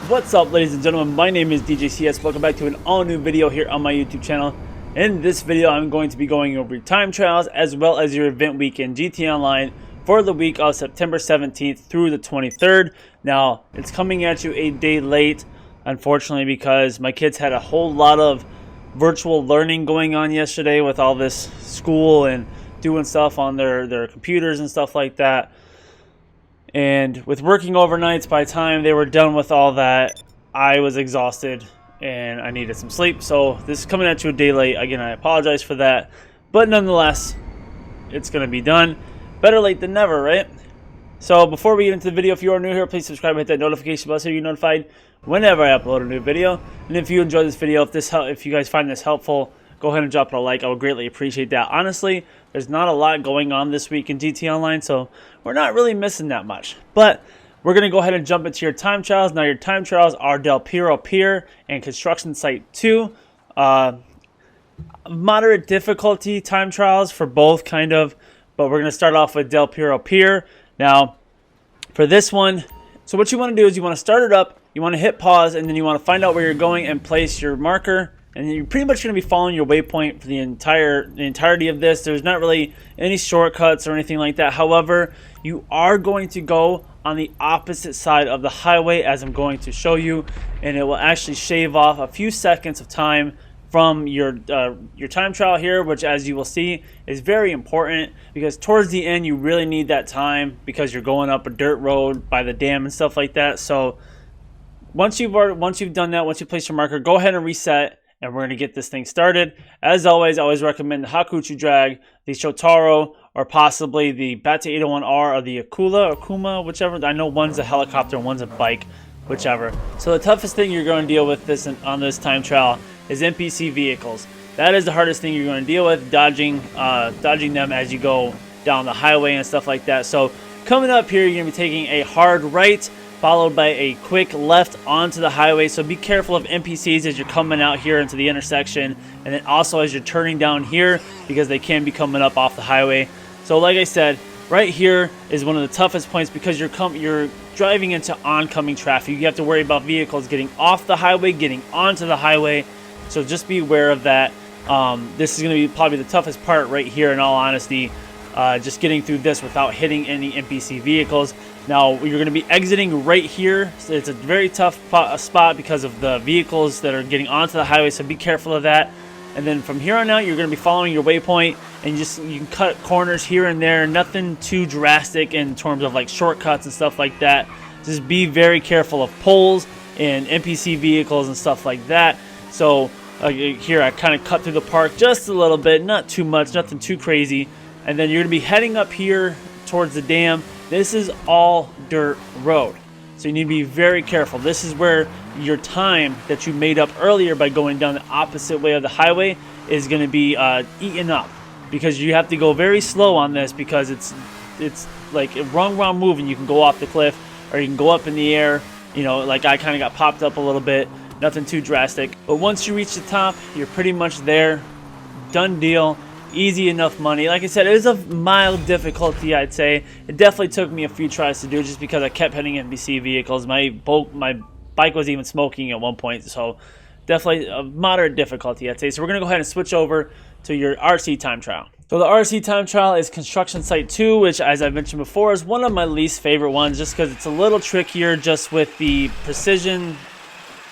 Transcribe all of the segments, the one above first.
What's up, ladies and gentlemen? My name is DJCS. Welcome back to an all-new video here on my YouTube channel. In this video, I'm going to be going over your time trials as well as your event week in GTA Online for the week of September 17th through the 23rd. Now, it's coming at you a day late, unfortunately, because my kids had a whole lot of virtual learning going on yesterday with all this school and doing stuff on their computers and stuff like that. And with working overnights, by the time they were done with all that, I was exhausted and I needed some sleep. So this is coming at you a day late. Again, I apologize for that. But nonetheless, it's going to be done. Better late than never, right? So before we get into the video, if you are new here, please subscribe and hit that notification bell so you're notified whenever I upload a new video. And if you enjoy this video, if you guys find this helpful, go ahead and drop it a like. I would greatly appreciate that. Honestly, there's not a lot going on this week in GTA Online, so we're not really missing that much. But we're going to go ahead and jump into your time trials. Now, your time trials are Del Piero Pier and Construction Site 2. Moderate difficulty time trials for both, kind of. But we're going to start off with Del Piero Pier. Now, for this one, so what you want to do is you want to start it up, you want to hit pause, and then you want to find out where you're going and place your marker. And you're pretty much going to be following your waypoint for the entirety of this. There's not really any shortcuts or anything like that. However, you are going to go on the opposite side of the highway as I'm going to show you, and it will actually shave off a few seconds of time from your time trial here, which, as you will see, is very important because towards the end you really need that time because you're going up a dirt road by the dam and stuff like that. So once you've done that, once you place your marker, go ahead and reset. And we're going to get this thing started. As always, I always recommend the Hakuchu Drag, the Shotaro, or possibly the Bata 801R or the Akula or Kuma, whichever. I know one's a helicopter and one's a bike, whichever. So the toughest thing you're going to deal with on this time trial is NPC vehicles. That is the hardest thing you're going to deal with, dodging them as you go down the highway and stuff like that. So coming up here, you're going to be taking a hard right, followed by a quick left onto the highway. So be careful of NPCs as you're coming out here into the intersection, and then also as you're turning down here because they can be coming up off the highway. So like I said, right here is one of the toughest points because you're driving into oncoming traffic. You have to worry about vehicles getting off the highway, getting onto the highway. So just be aware of that. This is going to be probably the toughest part right here, in all honesty. Just getting through this without hitting any NPC vehicles. Now, you're going to be exiting right here. So it's a very tough spot because of the vehicles that are getting onto the highway, so be careful of that. And then from here on out, you're going to be following your waypoint, and you can cut corners here and there. Nothing too drastic in terms of like shortcuts and stuff like that. Just be very careful of poles and NPC vehicles and stuff like that. So here, I kind of cut through the park just a little bit, not too much, nothing too crazy. And then you're going to be heading up here towards the dam. This is all dirt road, so you need to be very careful. This is where your time that you made up earlier by going down the opposite way of the highway is going to be eaten up because you have to go very slow on this because it's like a wrong move and you can go off the cliff or you can go up in the air. You know, like I kind of got popped up a little bit. Nothing too drastic. But once you reach the top, you're pretty much there. Done deal. Easy enough money. Like I said, it is a mild difficulty, I'd say. It definitely took me a few tries to do just because I kept hitting NPC vehicles. My bike was even smoking at one point, so definitely a moderate difficulty, I'd say. So we're going to go ahead and switch over to your RC time trial. So the RC time trial is Construction Site 2, which, as I mentioned before, is one of my least favorite ones just because it's a little trickier just with the precision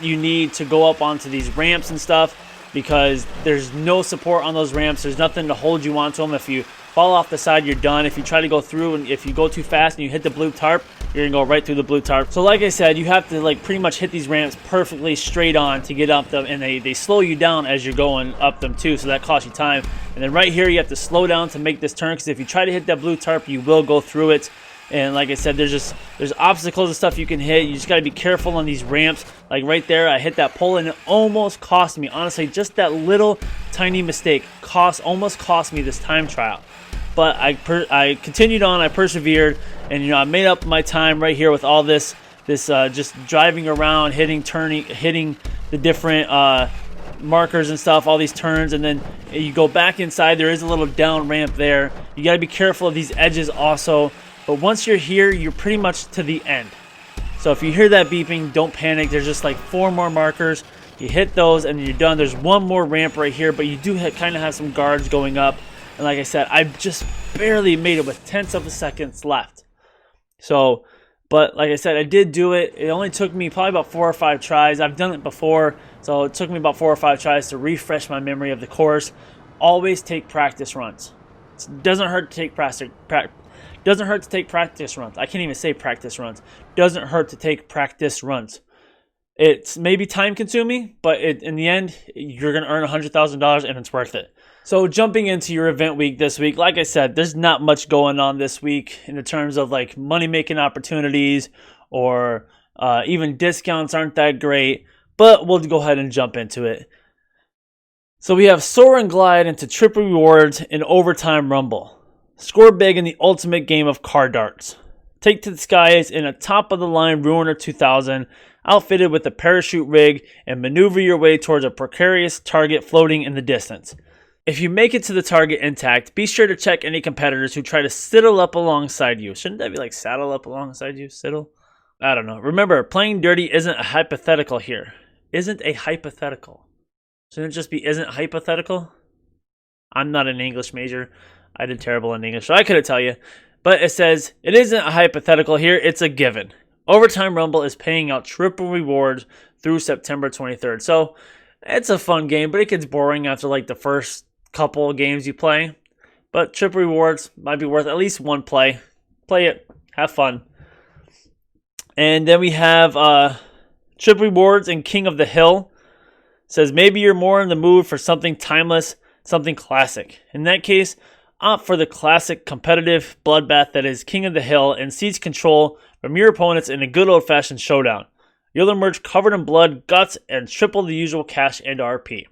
you need to go up onto these ramps and stuff. Because there's no support on those ramps. There's nothing to hold you onto them. If you fall off the side, you're done. If you try to go through and if you go too fast and you hit the blue tarp, you're going to go right through the blue tarp. So like I said, you have to like pretty much hit these ramps perfectly straight on to get up them. And they slow you down as you're going up them too. So that costs you time. And then right here, you have to slow down to make this turn. Because if you try to hit that blue tarp, you will go through it. And like I said, there's obstacles and stuff you can hit. You just got to be careful on these ramps. Like right there, I hit that pole and it almost cost me. Honestly, just that little tiny mistake almost cost me this time trial. But I continued on. I persevered, and I made up my time right here with all this just driving around, hitting the different markers and stuff, all these turns, and then you go back inside. There is a little down ramp there. You got to be careful of these edges also. But once you're here, you're pretty much to the end. So if you hear that beeping, don't panic. There's just like 4 more markers. You hit those and you're done. There's one more ramp right here, but you do kind of have some guards going up. And like I said, I just barely made it with tenths of a seconds left. So, but like I said, I did do it. It only took me probably about 4 or 5 tries. I've done it before, so it took me about 4 or 5 tries to refresh my memory of the course. Always take practice runs. It doesn't hurt to take practice runs. I can't even say practice runs. Doesn't hurt to take practice runs. It's maybe time consuming, but in the end, you're going to earn $100,000 and it's worth it. So jumping into your event week this week, like I said, there's not much going on this week in the terms of like money making opportunities or even discounts aren't that great, but we'll go ahead and jump into it. So we have Soar and Glide into triple rewards in Overtime Rumble. Score big in the ultimate game of car darts. Take to the skies in a top-of-the-line Ruiner 2000, outfitted with a parachute rig, and maneuver your way towards a precarious target floating in the distance. If you make it to the target intact, be sure to check any competitors who try to sidle up alongside you. Shouldn't that be like saddle up alongside you? Sidle? I don't know. Remember, playing dirty isn't a hypothetical here. Isn't a hypothetical. Shouldn't it just be isn't hypothetical? I'm not an English major. I did terrible in English, so I couldn't tell you. But it says, it isn't a hypothetical here, it's a given. Overtime Rumble is paying out triple rewards through September 23rd. So, it's a fun game, but it gets boring after like the first couple of games you play. But triple rewards might be worth at least one play. Play it, have fun. And then we have triple rewards in King of the Hill. It says, maybe you're more in the mood for something timeless, something classic. In that case, opt for the classic competitive bloodbath that is King of the Hill and seize control from your opponents in a good old-fashioned showdown. You'll emerge covered in blood, guts, and triple the usual cash and RP.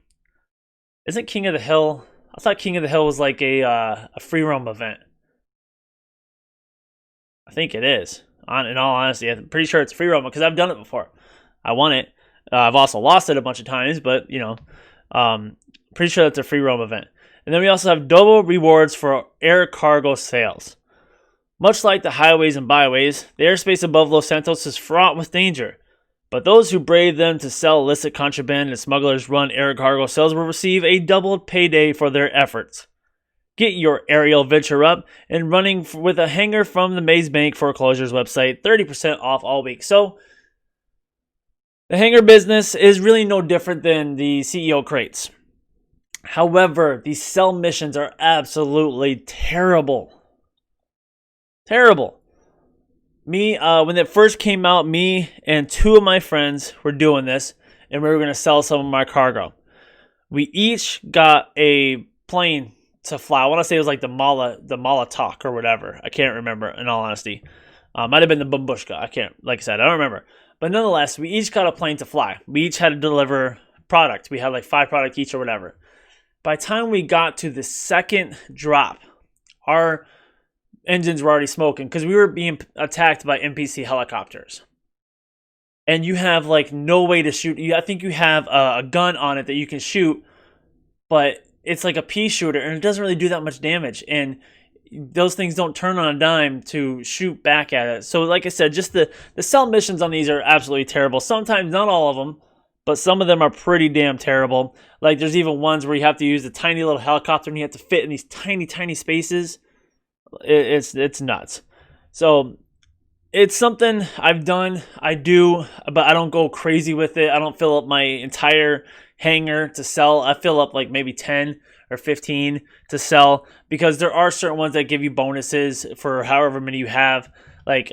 Isn't King of the Hill... I thought King of the Hill was like a free roam event. I think it is. In all honesty, I'm pretty sure it's free roam because I've done it before. I won it. I've also lost it a bunch of times, but, you know, pretty sure that's a free roam event. And then we also have double rewards for air cargo sales. Much like the highways and byways, the airspace above Los Santos is fraught with danger. But those who brave them to sell illicit contraband and smugglers run air cargo sales will receive a doubled payday for their efforts. Get your aerial venture up and running with a hanger from the Maze Bank Foreclosures website, 30% off all week. So, the hanger business is really no different than the CEO crates. However, these sell missions are absolutely terrible. Terrible. Me, when it first came out, me and 2 of my friends were doing this, and we were going to sell some of my cargo. We each got a plane to fly. I want to say it was like the Molotov or whatever. I can't remember, in all honesty. Might have been the Bambushka. I don't remember. But nonetheless, we each got a plane to fly. We each had to deliver product. We had like 5 products each or whatever. By the time we got to the second drop, our engines were already smoking because we were being attacked by NPC helicopters. And you have like no way to shoot. I think you have a gun on it that you can shoot, but it's like a pea shooter and it doesn't really do that much damage. And those things don't turn on a dime to shoot back at it. So like I said, just the sell missions on these are absolutely terrible. Sometimes, not all of them, but some of them are pretty damn terrible. Like there's even ones where you have to use the tiny little helicopter and you have to fit in these tiny, tiny spaces. It's nuts. So it's something I've done. I do, but I don't go crazy with it. I don't fill up my entire hangar to sell. I fill up like maybe 10 or 15 to sell because there are certain ones that give you bonuses for however many you have. Like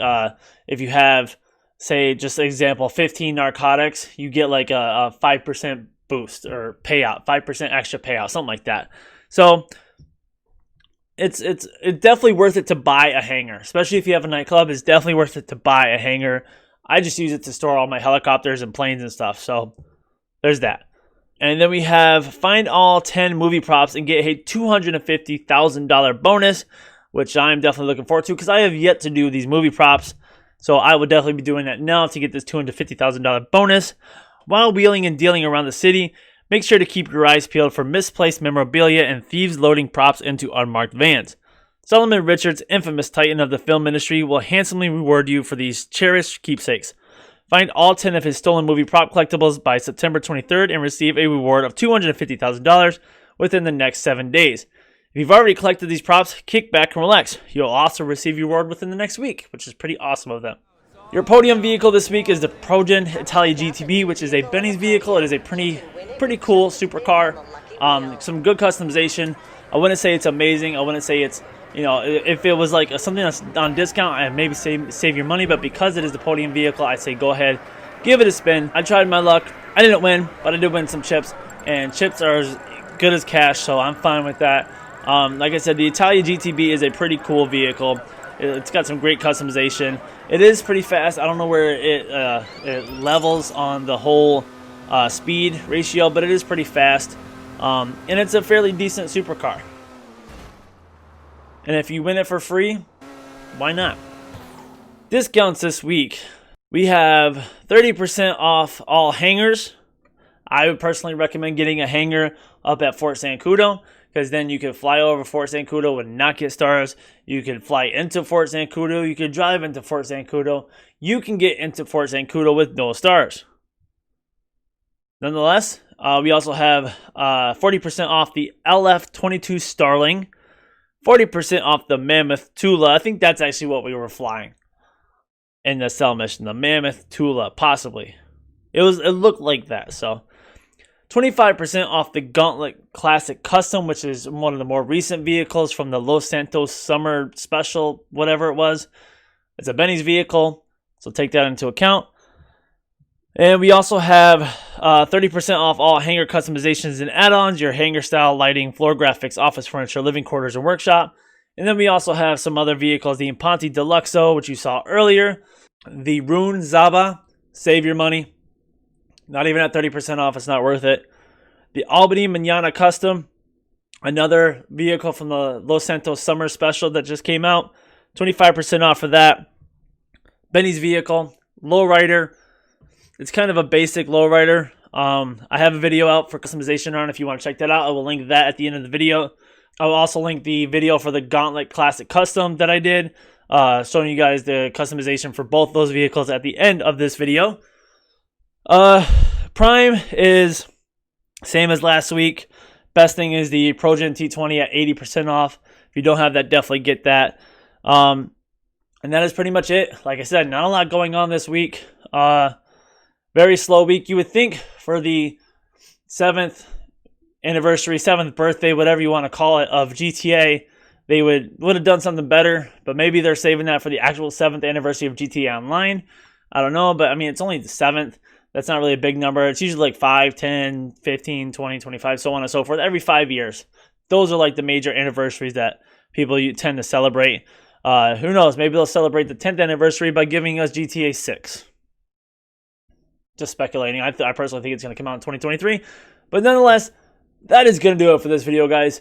if you have, say, just an example, 15 narcotics, you get like a 5% boost or payout, 5% extra payout, something like that. So it's definitely worth it to buy a hangar, especially if you have a nightclub. It's definitely worth it to buy a hangar. I just use it to store all my helicopters and planes and stuff. So there's that. And then we have find all 10 movie props and get a $250,000 bonus, which I'm definitely looking forward to because I have yet to do these movie props. So I will definitely be doing that now to get this $250,000 bonus. While wheeling and dealing around the city, make sure to keep your eyes peeled for misplaced memorabilia and thieves loading props into unmarked vans. Solomon Richards, infamous titan of the film industry, will handsomely reward you for these cherished keepsakes. Find all 10 of his stolen movie prop collectibles by September 23rd and receive a reward of $250,000 within the next 7 days. If you've already collected these props, kick back and relax. You'll also receive your reward within the next week, which is pretty awesome of them. Your podium vehicle this week is the Progen Italia GTB, which is a Benny's vehicle. It is a pretty cool supercar. Some good customization. I wouldn't say it's amazing. I wouldn't say it's, you know, if it was like something that's on discount, I'd maybe save your money. But because it is the podium vehicle, I'd say go ahead, give it a spin. I tried my luck. I didn't win, but I did win some chips. And chips are as good as cash, so I'm fine with that. Like I said, the Italia GTB is a pretty cool vehicle. It's got some great customization. It is pretty fast. I don't know where it levels on the whole speed ratio, but it is pretty fast. And it's a fairly decent supercar. And if you win it for free, why not? Discounts this week. We have 30% off all hangars. I would personally recommend getting a hangar up at Fort Zancudo, because then you can fly over Fort Zancudo and not get stars. You can fly into Fort Zancudo. You can drive into Fort Zancudo. You can get into Fort Zancudo with no stars. Nonetheless, we also have 40% off the LF-22 Starling, 40% off the Mammoth Tula. I think that's actually what we were flying in the cell mission, the Mammoth Tula, possibly. It looked like that, so 25% off the Gauntlet Classic Custom, which is one of the more recent vehicles from the Los Santos Summer Special, whatever it was. It's a Benny's vehicle, so take that into account. And we also have 30% off all hangar customizations and add-ons, your hangar style lighting, floor graphics, office furniture, living quarters, and workshop. And then we also have some other vehicles, the Impanti Deluxo, which you saw earlier, the Rune Zaba, save your money. Not even at 30% off, it's not worth it. The Albany Manana Custom, another vehicle from the Los Santos Summer Special that just came out. 25% off for that. Benny's vehicle, lowrider. It's kind of a basic lowrider. I have a video out for customization on it if you want to check that out. I will link that at the end of the video. I will also link the video for the Gauntlet Classic Custom that I did, showing you guys the customization for both those vehicles at the end of this video. Prime is same as last week. Best thing is the Progen T20 at 80% off. If you don't have that, definitely get that. And that is pretty much it. Like I said, not a lot going on this week. Very slow week. You would think for the 7th anniversary, 7th birthday, whatever you want to call it, of GTA, they would have done something better. But maybe they're saving that for the actual 7th anniversary of GTA Online. I don't know, but I mean, it's only the 7th. That's not really a big number. It's usually like 5, 10, 15, 20, 25, so on and so forth. Every 5 years. Those are like the major anniversaries that people tend to celebrate. Who knows? Maybe they'll celebrate the 10th anniversary by giving us GTA 6. Just speculating. I personally think it's going to come out in 2023. But nonetheless, that is going to do it for this video, guys.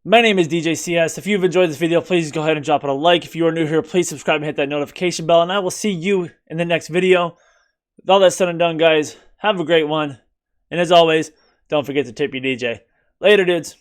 My name is DJ CS. If you've enjoyed this video, please go ahead and drop it a like. If you are new here, please subscribe and hit that notification bell. And I will see you in the next video. With all that said and done, guys, have a great one. And as always, don't forget to tip your DJ. Later, dudes.